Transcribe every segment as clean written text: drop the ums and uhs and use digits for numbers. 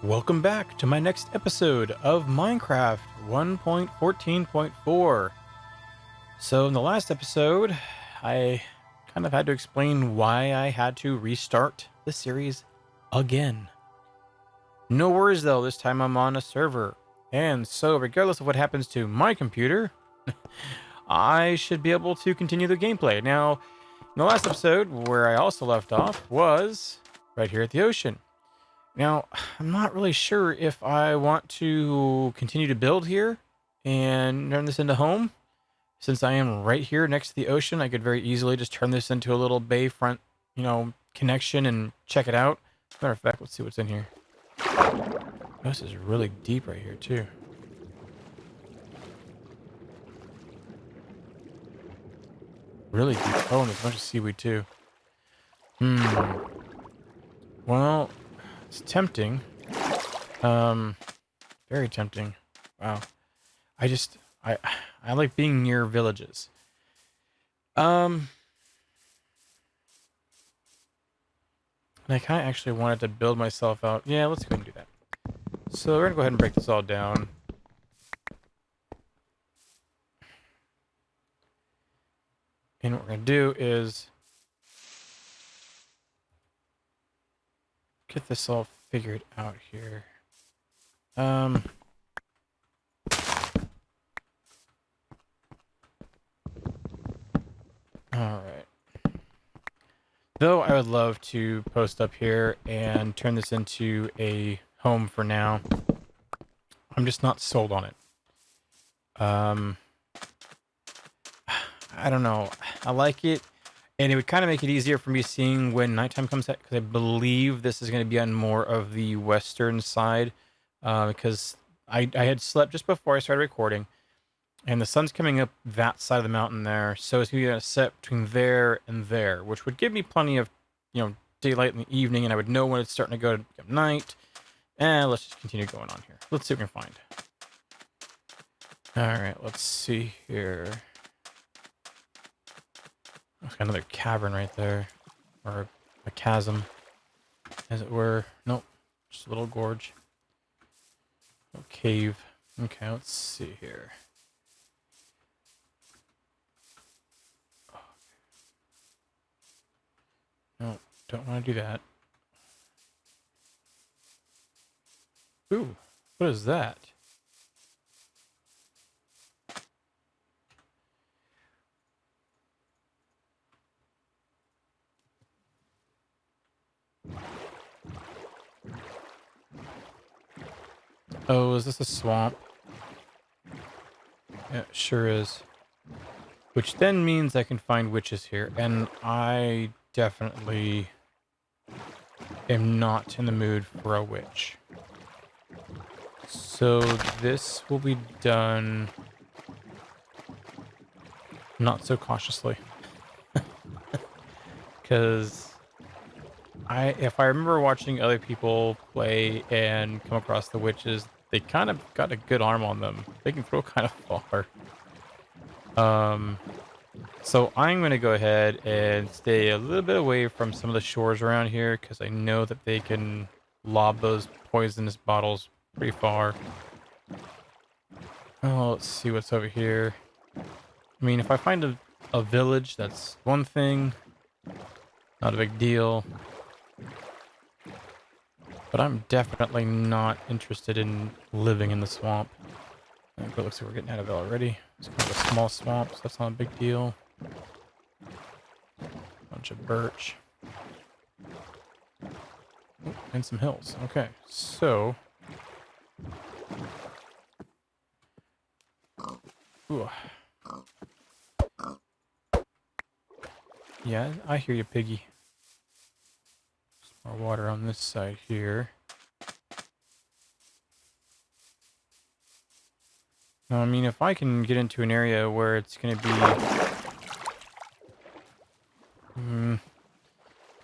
Welcome back to my next episode of Minecraft 1.14.4. So, in the last episode, I kind of had to explain why I had to restart the series again. No worries though, this time I'm on a server. And so, regardless of what happens to my computer, I should be able to continue the gameplay. Now, in the last episode, where I also left off, was right here at the ocean. Now, I'm not really sure if I want to continue to build here and turn this into home. Since I am right here next to the ocean, I could very easily just turn this into a little bayfront, connection and check it out. Matter of fact, let's see what's in here. This is really deep right here, too. Really deep. Oh, and there's a bunch of seaweed, too. Well, it's tempting. Very tempting. Wow. I like being near villages. And I kind of actually wanted to build myself out. Yeah, let's go ahead and do that. So we're gonna go ahead and break this all down. And what we're gonna do is get this all figured out here. All right. Though I would love to post up here and turn this into a home for now, I'm just not sold on it. I don't know. I like it, and it would kind of make it easier for me seeing when nighttime comes out, because I believe this is going to be on more of the western side, because I had slept just before I started recording, and the sun's coming up that side of the mountain there, so it's going to be set between there and there, which would give me plenty of, daylight in the evening, and I would know when it's starting to go to night. And let's just continue going on here. Let's see what we can find. All right, let's see here. There's another cavern right there, or a chasm, as it were. Nope, just a little gorge. A cave. Okay, let's see here. No, don't want to do that. Ooh, what is that? Oh, is this a swamp? Yeah, it sure is. Which then means I can find witches here, and I definitely am not in the mood for a witch. So this will be done not so cautiously. Because if I remember watching other people play and come across the witches, they kind of got a good arm on them. They can throw kind of far. So I'm going to go ahead and stay a little bit away from some of the shores around here, because I know that they can lob those poisonous bottles pretty far. Oh, let's see what's over here. I mean, if I find a village, that's one thing. Not a big deal. But I'm definitely not interested in living in the swamp. It looks like we're getting out of it already. It's kind of a small swamp, so that's not a big deal. Bunch of birch. Ooh, and some hills. Okay, so... Ooh. Yeah, I hear you, piggy. Some more water on this side here. Now, I mean, if I can get into an area where it's going to be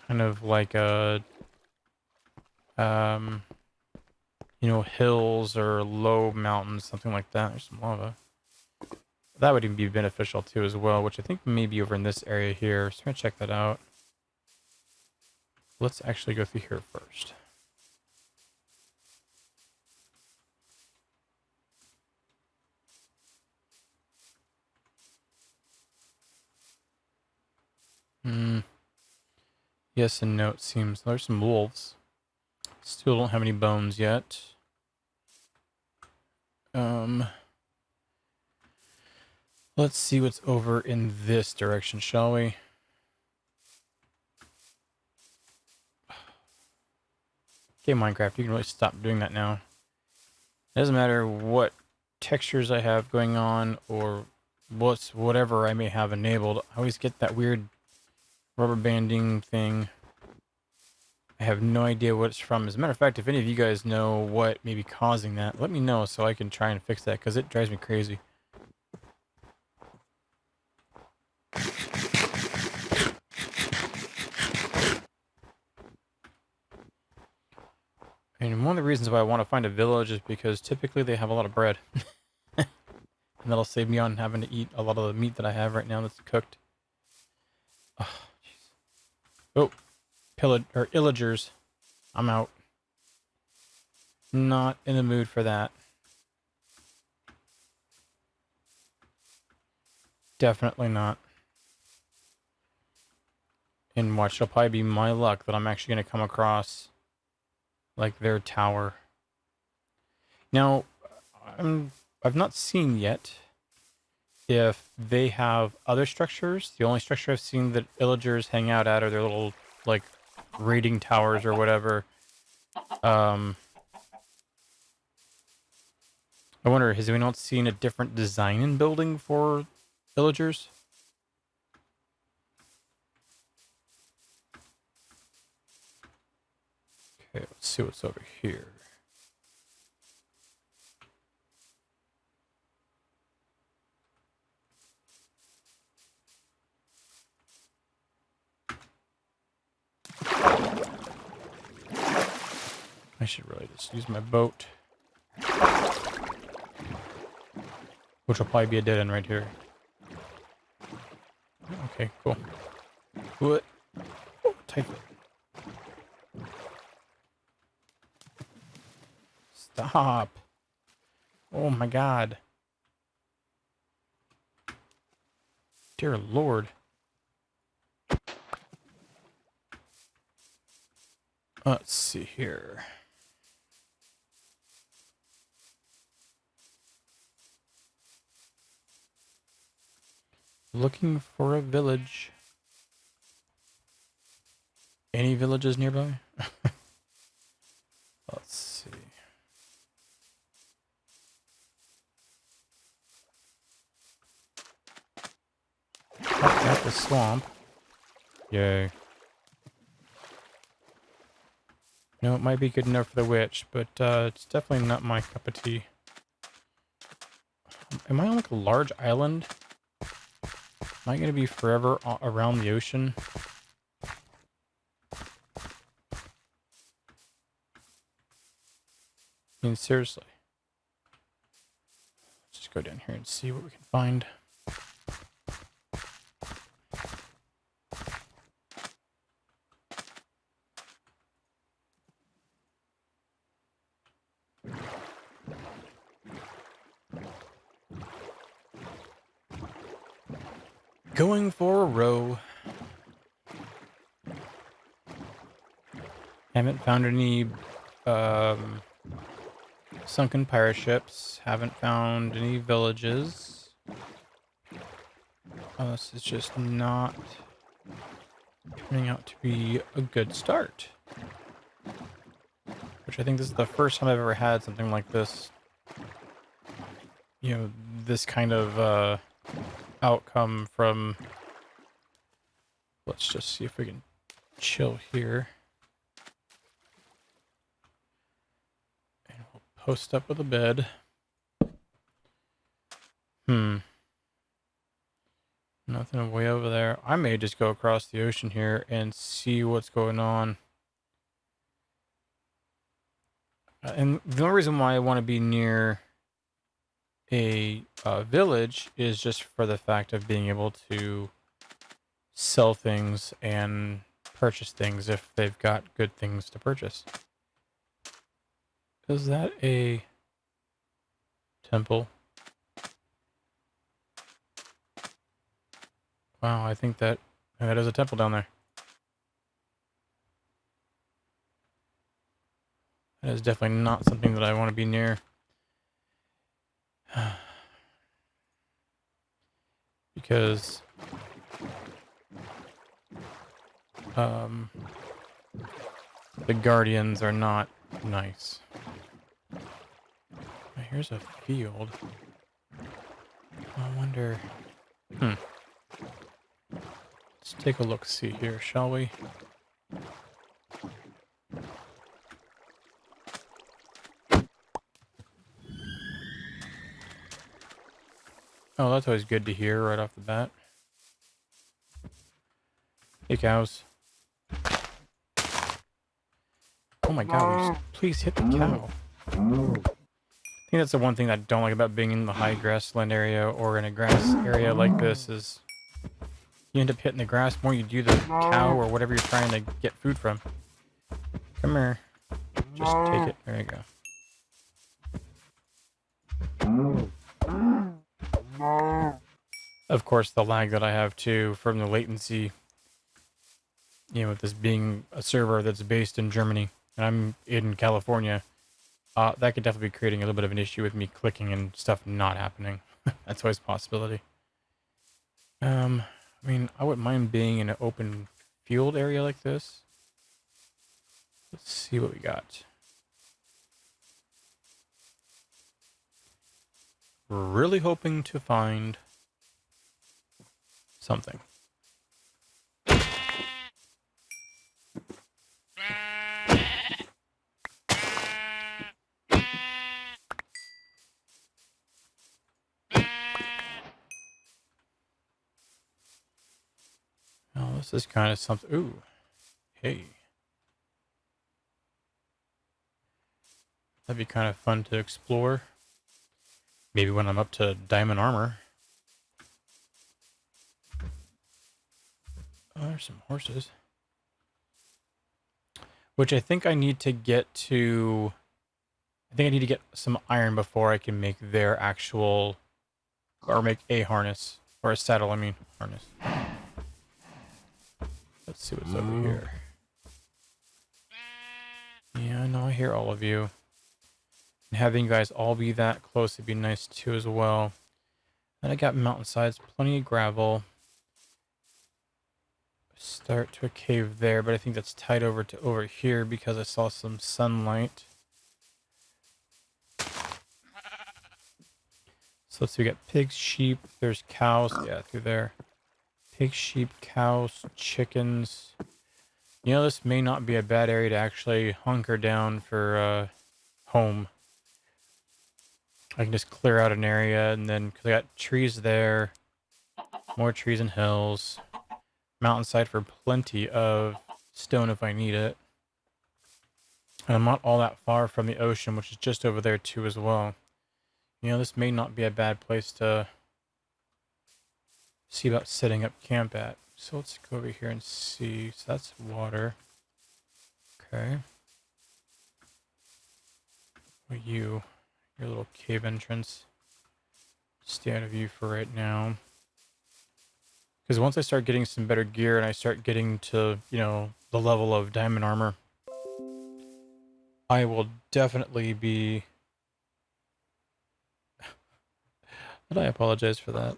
kind of like a, hills or low mountains, something like that. There's some lava. That would even be beneficial too as well, which I think may be over in this area here. So I'm going to check that out. Let's actually go through here first. Yes and no, it seems. There's some wolves. Still don't have any bones yet. Let's see what's over in this direction, shall we? Okay, Minecraft, you can really stop doing that now. It doesn't matter what textures I have going on or whatever I may have enabled. I always get that weird rubber banding thing. I have no idea what it's from. As a matter of fact, if any of you guys know what may be causing that, let me know so I can try and fix that, because it drives me crazy. And one of the reasons why I want to find a village is because typically they have a lot of bread. And that'll save me on having to eat a lot of the meat that I have right now that's cooked. Oh, jeez. Oh, illagers. I'm out. Not in the mood for that. Definitely not. And watch, it'll probably be my luck that I'm actually going to come across, like, their tower. Now, I've not seen yet if they have other structures. The only structure I've seen that villagers hang out at are their little, like, raiding towers or whatever. I wonder, has anyone else seen a different design in building for villagers? Okay, let's see what's over here. I should really just use my boat. Which will probably be a dead end right here. Okay, cool. What? Oh, type it. Stop. Oh my god. Dear Lord. Let's see here. Looking for a village. Any villages nearby? Let's see. Oh, at the swamp. Yay. No, it might be good enough for the witch, but it's definitely not my cup of tea. Am I on like a large island? Am I going to be forever around the ocean? I mean, seriously. Let's just go down here and see what we can find. Going for a row. Haven't found any sunken pirate ships. Haven't found any villages. This is just not turning out to be a good start. Which I think this is the first time I've ever had something like this. You know, this kind of outcome from... Let's just see if we can chill here. And we'll post up with a bed. Nothing way over there. I may just go across the ocean here and see what's going on. And the only reason why I want to be near a village is just for the fact of being able to sell things and purchase things if they've got good things to purchase. Is that a temple? Wow, I think that is a temple down there. That is definitely not something that I want to be near. Because the Guardians are not nice. Here's a field. I wonder... Let's take a look-see here, shall we? Oh, that's always good to hear right off the bat. Hey, cows. Oh my god, please hit the cow. I think that's the one thing that I don't like about being in the high grassland area or in a grass area like this is you end up hitting the grass more you do the cow or whatever you're trying to get food from. Come here. Just take it. There you go. Of course, the lag that I have too from the latency, you know, with this being a server that's based in Germany and I'm in California, that could definitely be creating a little bit of an issue with me clicking and stuff not happening. That's always a possibility. I mean, I wouldn't mind being in an open field area like this. Let's see what we got. We're really hoping to find something. Oh, this is kind of something. Ooh, hey. That'd be kind of fun to explore. Maybe when I'm up to diamond armor. Oh, there's some horses. Which I think I need to get to... I think I need to get some iron before I can make their actual... Or make a harness. Or a saddle, I mean. Harness. Let's see what's over here. Yeah, I know, I hear all of you. And having you guys all be that close would be nice too as well. And I got mountainsides, plenty of gravel. Start to a cave there, but I think that's tied over to over here because I saw some sunlight. So let's see, we got pigs, sheep, there's cows, yeah, through there. Pigs, sheep, cows, chickens. You know, this may not be a bad area to actually hunker down for home. I can just clear out an area and then, because I got trees there, more trees and hills. Mountainside for plenty of stone if I need it. And I'm not all that far from the ocean, which is just over there too as well. You know, this may not be a bad place to see about setting up camp at. So let's go over here and see. So that's water. Okay. Well, your little cave entrance. Stay out of view for right now. Because once I start getting some better gear and I start getting to, you know, the level of diamond armor, I will definitely be... And I apologize for that.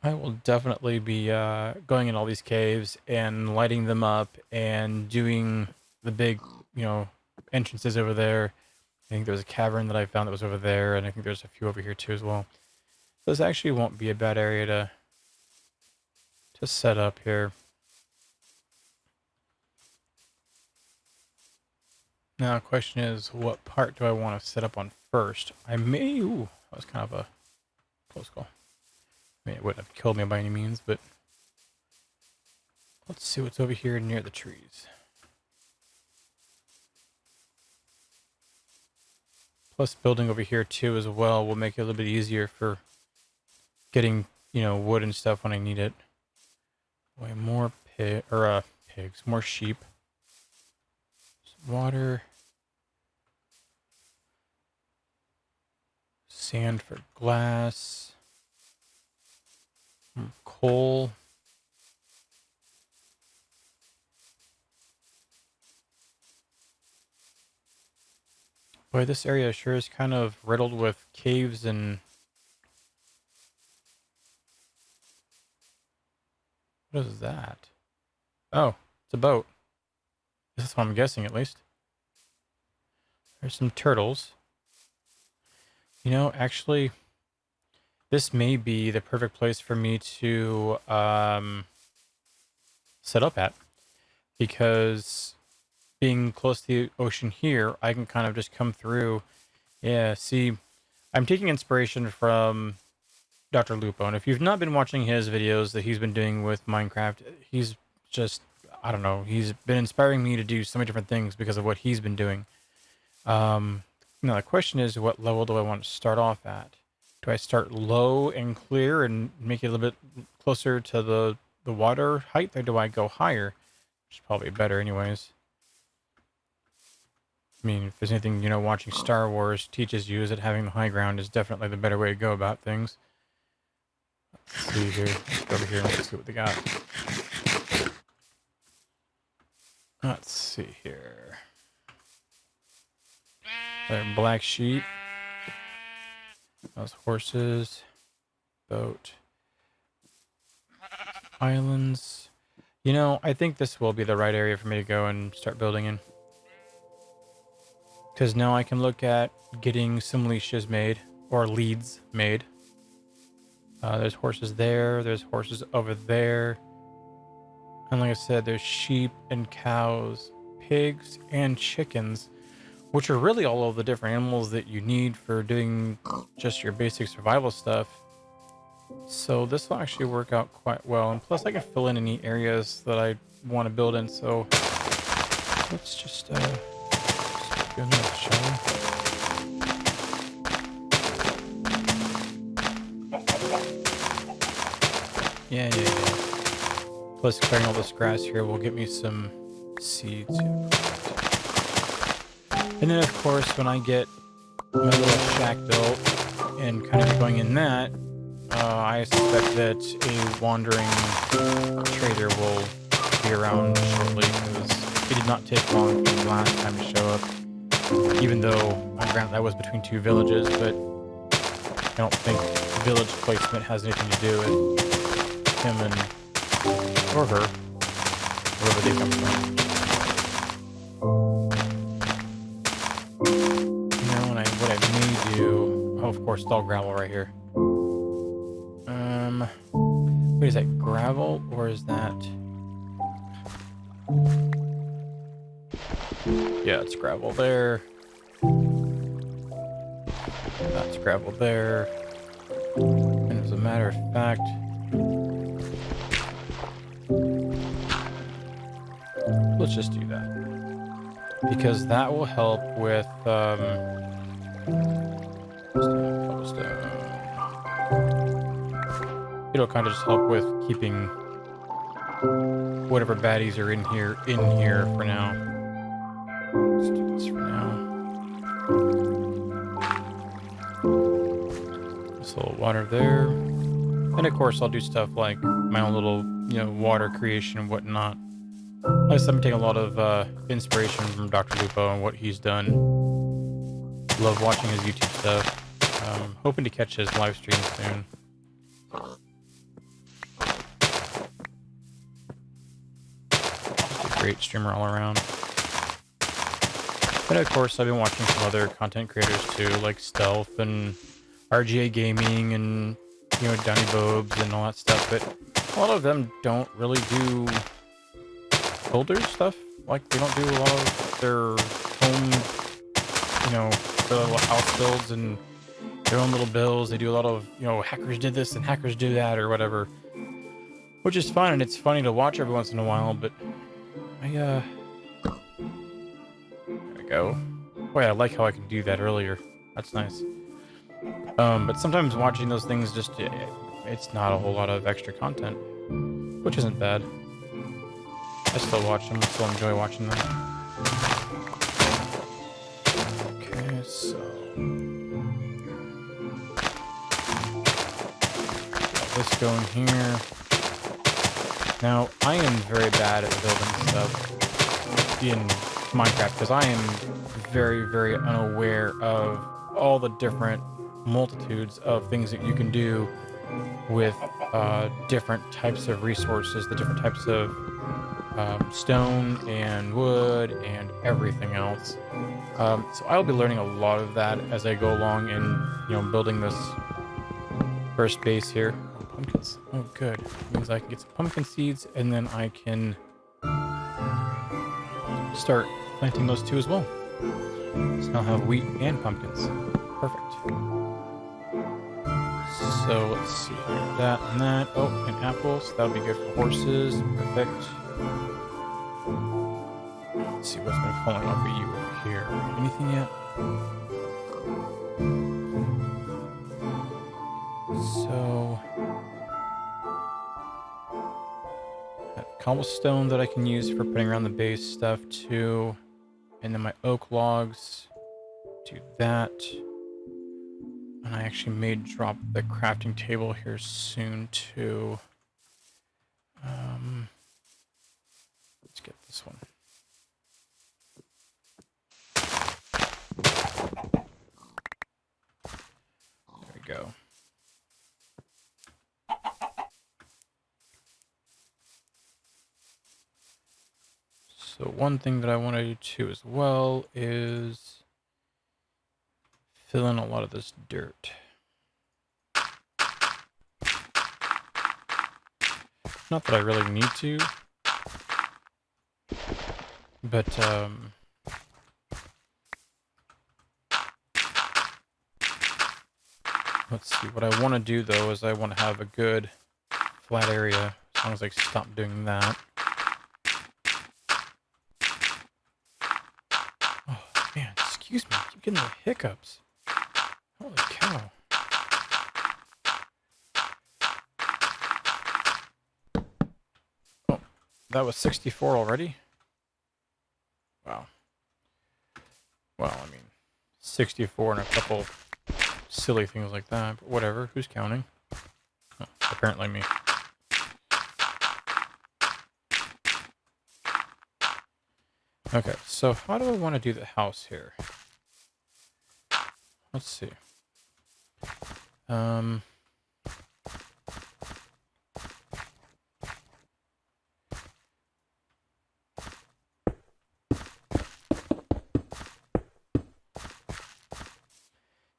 I will definitely be going in all these caves and lighting them up and doing the big, you know, entrances over there. I think there's a cavern that I found that was over there, and I think there's a few over here too as well. This actually won't be a bad area to set up here. Now, the question is, what part do I want to set up on first? I may... Ooh, that was kind of a close call. I mean, it wouldn't have killed me by any means, but... Let's see what's over here near the trees. Plus, building over here too as well will make it a little bit easier for getting, you know, wood and stuff when I need it. Way more pigs, more sheep. Some water. Sand for glass. Coal. Boy, this area sure is kind of riddled with caves and... What is that? Oh, it's a boat. That's what I'm guessing, at least. There's some turtles. You know, actually, this may be the perfect place for me to set up at. Because being close to the ocean here, I can kind of just come through. Yeah, see, I'm taking inspiration from Dr. Lupo. And if you've not been watching his videos that he's been doing with Minecraft, he's just, I don't know, he's been inspiring me to do so many different things because of what he's been doing. Now the question is, what level do I want to start off at? Do I start low and clear and make it a little bit closer to the water height, or do I go higher? Which is probably better anyways. I mean, if there's anything, you know, watching Star Wars teaches you, is that having the high ground is definitely the better way to go about things. Let's see here. Let's go over here and let's see what they got. Let's see here. There, black sheep. Those horses. Boat. Islands. You know, I think this will be the right area for me to go and start building in. Because now I can look at getting some leashes made, or leads made. There's horses there, there's horses over there. And like I said, there's sheep and cows, pigs and chickens, which are really all of the different animals that you need for doing just your basic survival stuff. So this will actually work out quite well. And plus I can fill in any areas that I want to build in. So let's just do this, shall we? Yeah. Plus clearing all this grass here will get me some seeds. And then of course when I get my little shack built and kind of going in that, I suspect that a wandering trader will be around shortly, because it did not take long for the last time to show up. Even though, granted, I was between two villages, but I don't think village placement has anything to do with him and or her, wherever they come from. You know, and what I may do, oh, of course, it's all gravel right here. Wait, is that gravel or is that? Yeah, it's gravel there. That's gravel there. And as a matter of fact, let's just do that. Because that will help with, it'll kind of just help with keeping whatever baddies are in here for now. Let's do this for now. This little water there. And of course I'll do stuff like my own little, you know, water creation and whatnot. I've been taking a lot of inspiration from Dr. Lupo and what he's done. Love watching his YouTube stuff. Hoping to catch his live stream soon. Great streamer all around. And of course, I've been watching some other content creators too, like Stealth and RGA Gaming and, you know, Donny Bobes and all that stuff. But a lot of them don't really do builder stuff. Like, they don't do a lot of their home, you know, their little house builds and their own little builds. They do a lot of, you know, hackers did this and hackers do that or whatever. Which is fun, and it's funny to watch every once in a while, but there we go. Boy, I like how I can do that earlier. That's nice. But sometimes watching those things just, it's not a whole lot of extra content, which isn't bad. I still watch them, still enjoy watching them. Okay, so got this going here. Now, I am very bad at building stuff in Minecraft, because I am very, very unaware of all the different multitudes of things that you can do with different types of resources, the different types of stone and wood and everything else. So I'll be learning a lot of that as I go along and building this first base here. Oh, pumpkins. Oh, good. Means I can get some pumpkin seeds and then I can start planting those too as well. So I'll have wheat and pumpkins. Perfect. So let's see here. That and that. Oh, and apples. That'll be good for horses. Perfect. Let's see what's been falling off of you over here. Anything yet? So that cobblestone that I can use for putting around the base stuff too. And then my oak logs. Do that. And I actually may drop the crafting table here soon too. Let's get this one. There we go. So one thing that I want to do too as well is fill in a lot of this dirt. Not that I really need to, but let's see. What I want to do though is I want to have a good flat area as long as I stop doing that. Oh man, excuse me, I keep getting the hiccups. Holy cow. Oh, that was 64 already? Wow. Well, I mean, 64 and a couple silly things like that, but whatever. Who's counting? Oh, apparently me. Okay, so how do I want to do the house here? Let's see.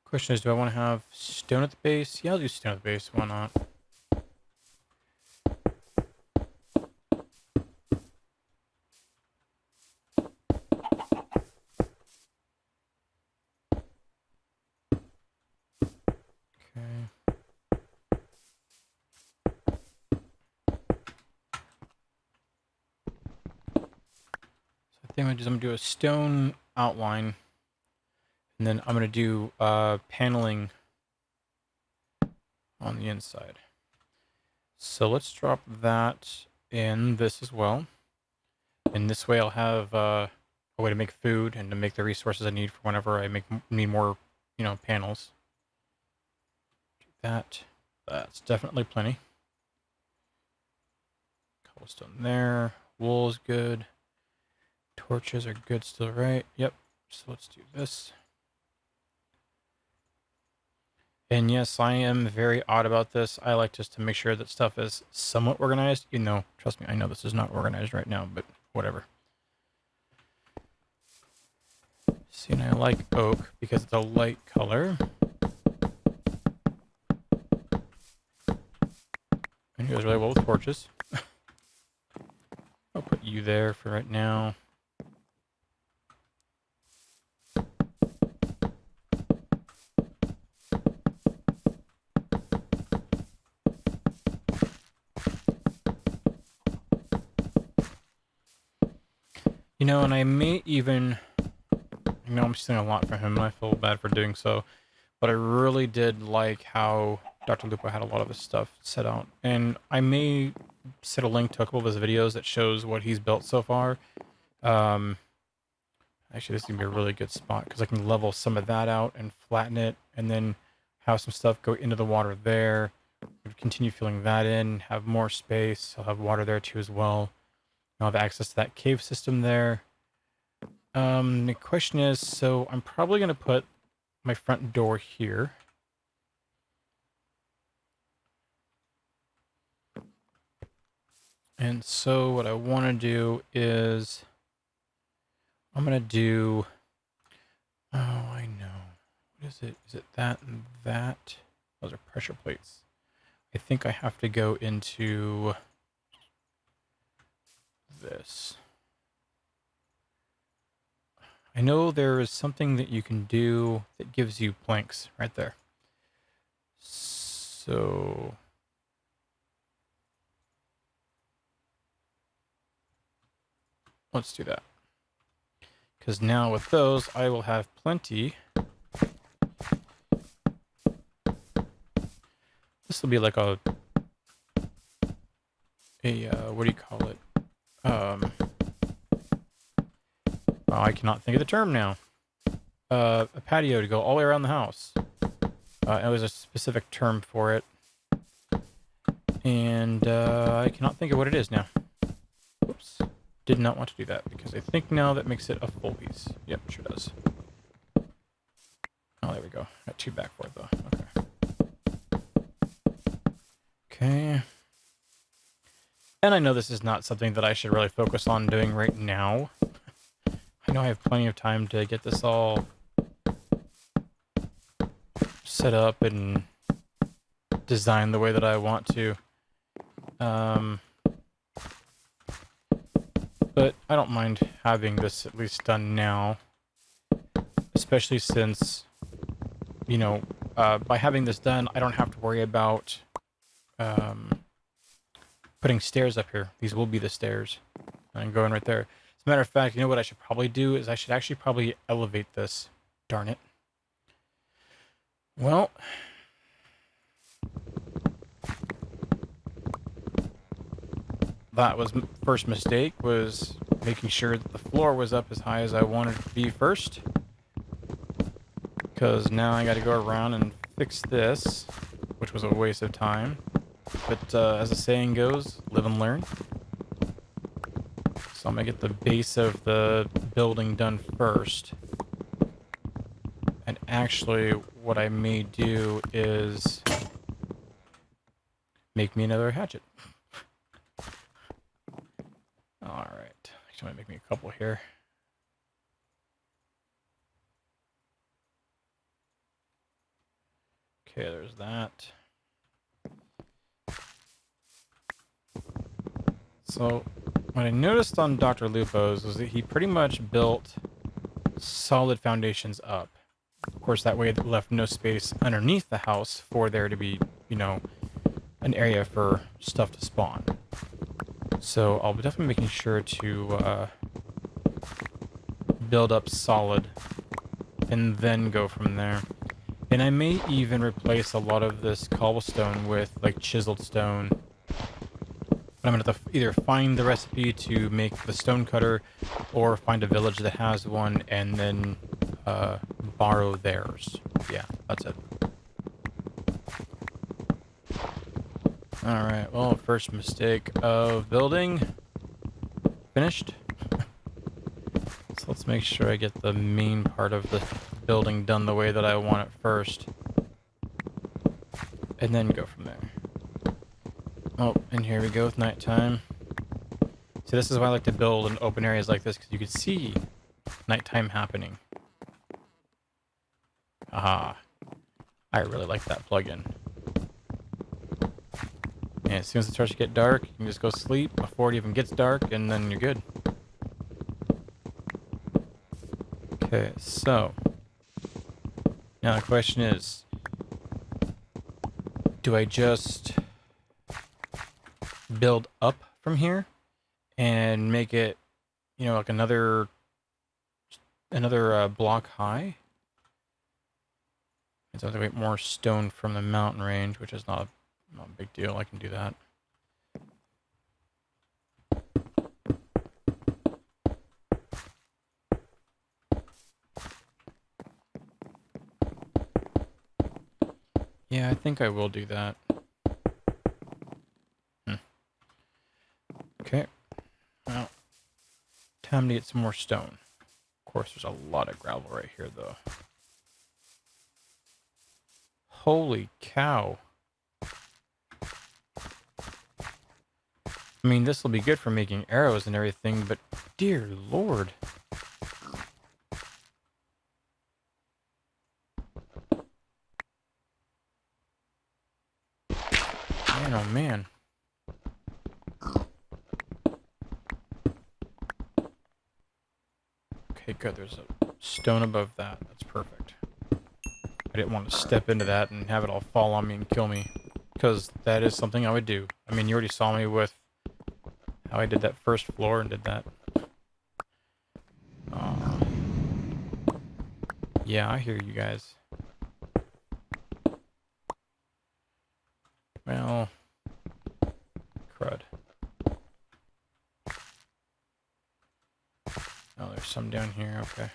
Question is, do I want to have stone at the base? Yeah, I'll do stone at the base. Why not? I'm going to do a stone outline, and then I'm going to do paneling on the inside. So let's drop that in this as well. And this way I'll have a way to make food and to make the resources I need for whenever I need more, panels. Do that. That's definitely plenty. Cobblestone there. Wool is good. Torches are good still, right? Yep. So let's do this. And yes, I am very odd about this. I like just to make sure that stuff is somewhat organized, even though, trust me, I know this is not organized right now, but whatever. See, and I like oak because it's a light color. And it goes really well with torches. I'll put you there for right now. And I may even, I'm stealing a lot from him, and I feel bad for doing so, but I really did like how Dr. Lupo had a lot of his stuff set out, and I may set a link to a couple of his videos that shows what he's built so far. Actually, this is going to be a really good spot, because I can level some of that out and flatten it, and then have some stuff go into the water there, continue filling that in, have more space. I'll have water there too as well. I'll have access to that cave system there. The question is, so I'm probably going to put my front door here. And so what I want to do is I'm going to do, oh, I know. What is it? Is it that and that? Those are pressure plates. I think I have to go into this. I know there is something that you can do that gives you planks right there. So let's do that. Because now with those, I will have plenty. This will be like a what do you call it? Oh, I cannot think of the term now. A patio to go all the way around the house. It was a specific term for it. And I cannot think of what it is now. Oops. Did not want to do that because I think now that makes it a full piece. Yep, sure does. Oh, there we go. Got two back for it though. Okay. And I know this is not something that I should really focus on doing right now. I know I have plenty of time to get this all set up and designed the way that I want to. But I don't mind having this at least done now. Especially since, you know, by having this done, I don't have to worry about putting stairs up here. These will be the stairs. And going right there. As a matter of fact, you know what I should probably do is I should actually probably elevate this. Darn it. Well, that was first mistake, was making sure that the floor was up as high as I wanted it to be first. Because now I got to go around and fix this, which was a waste of time. But as the saying goes, live and learn. So I'm going to get the base of the building done first. And actually, what I may do is make me another hatchet. Alright. Actually, might make me a couple here. Okay, there's that. So, what I noticed on Dr. Lupo's was that he pretty much built solid foundations up. Of course, that way it left no space underneath the house for there to be, you know, an area for stuff to spawn. So I'll be definitely making sure to build up solid and then go from there. And I may even replace a lot of this cobblestone with like chiseled stone. But I'm going to have to either find the recipe to make the stone cutter or find a village that has one and then borrow theirs. Yeah, that's it. Alright, well, first mistake of building. Finished. So let's make sure I get the main part of the building done the way that I want it first. And then go from there. Oh, and here we go with nighttime. See, this is why I like to build in open areas like this, because you can see nighttime happening. Aha. I really like that plugin. And as soon as it starts to get dark, you can just go sleep before it even gets dark, and then you're good. Okay, so now the question is, do I just build up from here and make it, you know, like another block high? It's have to wait more stone from the mountain range, which is not a big deal. I can do that. Yeah, I think I will do that. Okay. Now, time to get some more stone. Of course, there's a lot of gravel right here, though. Holy cow. I mean, this will be good for making arrows and everything, but dear Lord. Man, oh man. Okay, good. There's a stone above that. That's perfect. I didn't want to step into that and have it all fall on me and kill me, because that is something I would do. I mean, you already saw me with how I did that first floor and did that. Yeah, I hear you guys. Well, crud. Oh, there's some down here. Okay.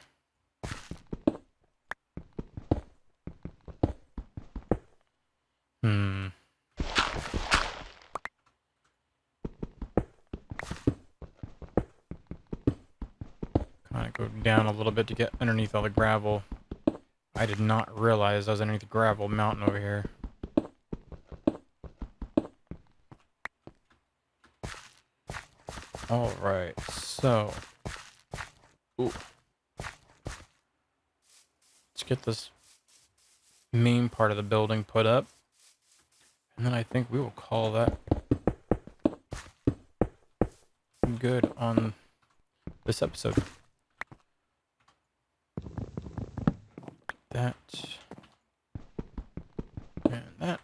Kind of go down a little bit to get underneath all the gravel. I did not realize I was underneath the gravel mountain over here. Alright, so... Ooh. Let's get this main part of the building put up. And then I think we will call that good on this episode. That. And that.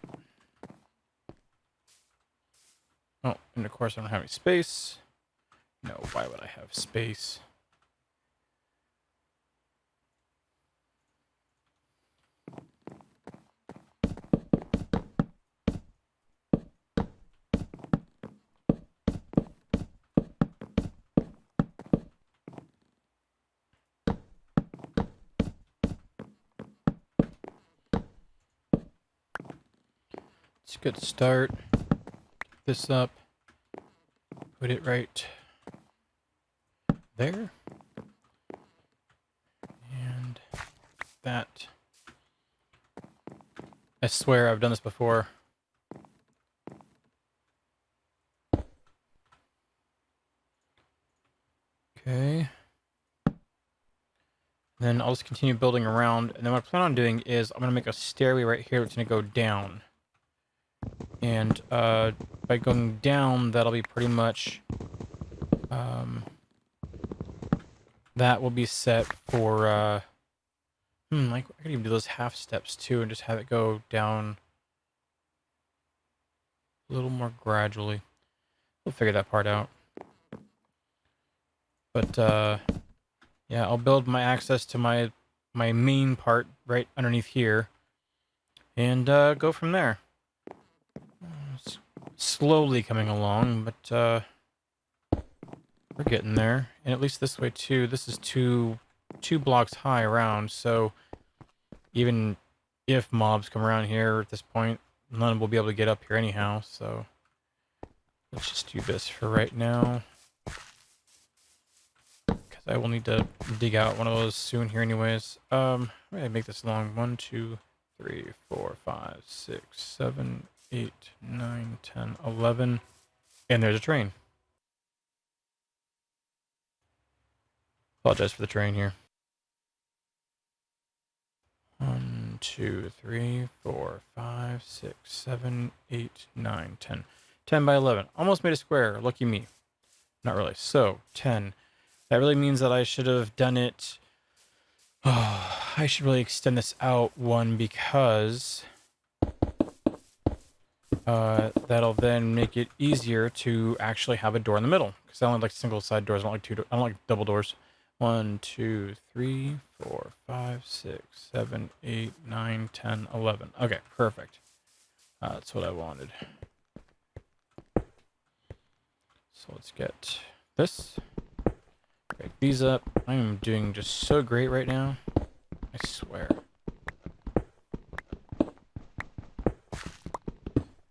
Oh, and of course I don't have any space. No, why would I have space? It's a good start. Pick this up. Put it right there. And that. I swear I've done this before. Okay. Then I'll just continue building around. And then what I plan on doing is I'm going to make a stairway right here that's going to go down. And by going down, that'll be pretty much... that will be set for... I could even do those half steps too and just have it go down a little more gradually. We'll figure that part out. But, yeah, I'll build my access to my main part right underneath here. And, go from there. It's slowly coming along, but, we're getting there. And at least this way, too. This is two blocks high around, so even if mobs come around here at this point, none will be able to get up here anyhow, so let's just do this for right now. Because I will need to dig out one of those soon here anyways. I'm going to make this long. 1, 2, 3, 4, 5, 6, 7, 8, 9, 10, 11. And there's a train. Apologize for the train here. 1, 2, 3, 4, 5, 6, 7, 8, 9, 10. 10 by 11. Almost made a square. Lucky me. Not really. So, 10. That really means that I should have done it... Oh, I should really extend this out one because... that'll then make it easier to actually have a door in the middle. Because I only like single side doors. I don't like double doors. 1, 2, 3, 4, 5, 6, 7, 8, 9, 10, 11. Okay, perfect. That's what I wanted. So let's get this. Break these up. I am doing just so great right now. I swear.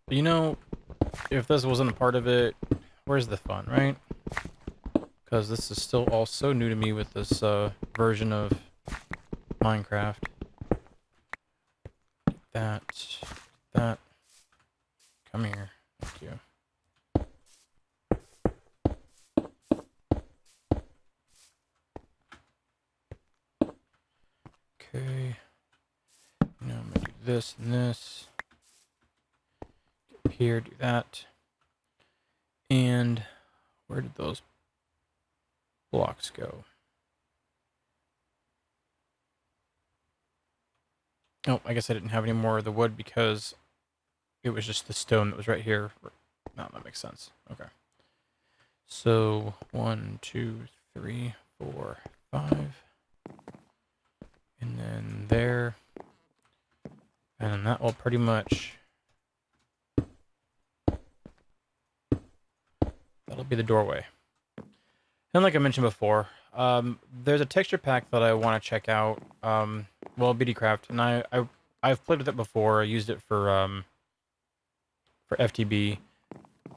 You know, if this wasn't a part of it, where's the fun, right? because this is still all so new to me with this version of Minecraft. That. Come here. Thank you. Okay. Now I'm gonna do this and this. Get up here, do that. And where did those blocks go? Oh, I guess I didn't have any more of the wood because it was just the stone that was right here. No, that makes sense. Okay. So 1, 2, 3, 4, 5. And then there. And then that will pretty much... that'll be the doorway. And like I mentioned before, there's a texture pack that I want to check out. Well, BDcraft, and I've played with it before. I used it for FTB,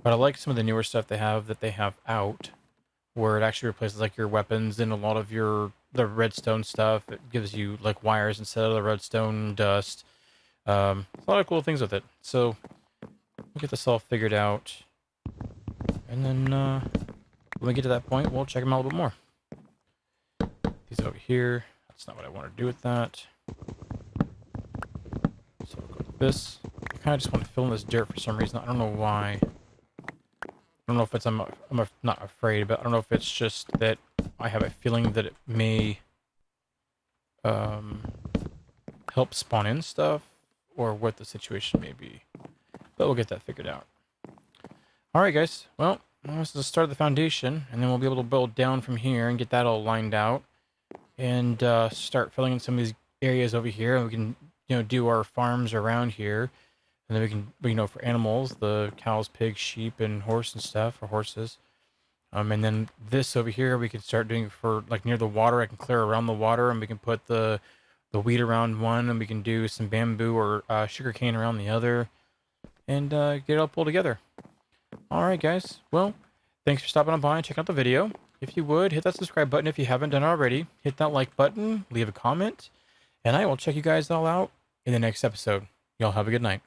but I like some of the newer stuff they have out, where it actually replaces like your weapons and a lot of the redstone stuff. It gives you like wires instead of the redstone dust. A lot of cool things with it. So we'll get this all figured out, and then when we get to that point, we'll check them out a little bit more. These over here. That's not what I want to do with that. So we'll go with this. I kind of just want to fill in this dirt for some reason. I don't know why. I don't know if it's I'm not afraid, but I don't know if it's just that I have a feeling that it may help spawn in stuff, or what the situation may be. But we'll get that figured out. All right, guys. Well, this is the start of the foundation, and then we'll be able to build down from here and get that all lined out, and start filling in some of these areas over here. And we can, do our farms around here, and then we can, for animals, the cows, pigs, sheep, and horse and stuff, or horses. And then this over here, we can start doing for like near the water. I can clear around the water, and we can put the wheat around one, and we can do some bamboo or sugar cane around the other, and get it all pulled together. All right, guys. Well, thanks for stopping on by and checking out the video. If you would, hit that subscribe button if you haven't done already. Hit that like button, leave a comment, and I will check you guys all out in the next episode. Y'all have a good night.